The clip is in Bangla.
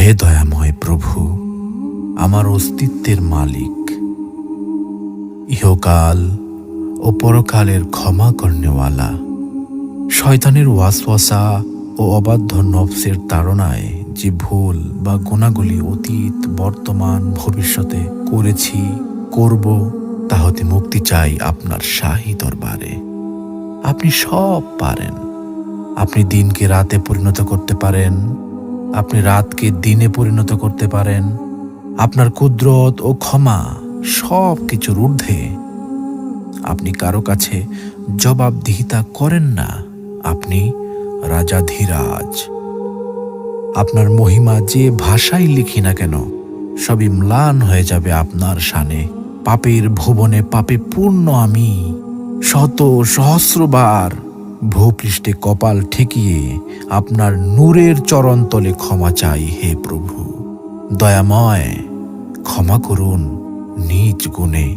হে দয়াময় প্রভু, আমার অস্তিত্বের মালিক, ইহকাল ও পরকালের ক্ষমা করনেওয়ালা, শয়তানের ওয়াসওয়াসা ও অবাধ্য নফসের তাড়নায় যে ভুল বা গুণাগুলি অতীত, বর্তমান, ভবিষ্যতে করেছি, করব, তা হতে মুক্তি চাই আপনার শাহী দরবারে। আপনি সব পারেন। আপনি দিনকে রাতে পরিণত করতে পারেন, আপনি রাতকে দিনে পরিণত করতে পারেন। আপনার কুদরত ও ক্ষমা সব কিছুর ঊর্ধ্বে। আপনি কারো কাছে জবাবদিহিতা করেন না। আপনি রাজাধিরাজ। আপনার মহিমা যে ভাষাই লিখি না কেন, সবই ম্লান হয়ে যাবে আপনার শানে। পাপের ভুবনে পাপে পূর্ণ আমি, শত সহস্রবার ভূপৃষ্ঠে কপাল ঠেকিয়ে আপনার নূরের চরণতলে ক্ষমা চাই। হে প্রভু দয়াময়, ক্ষমা করুন নিজ গুণে।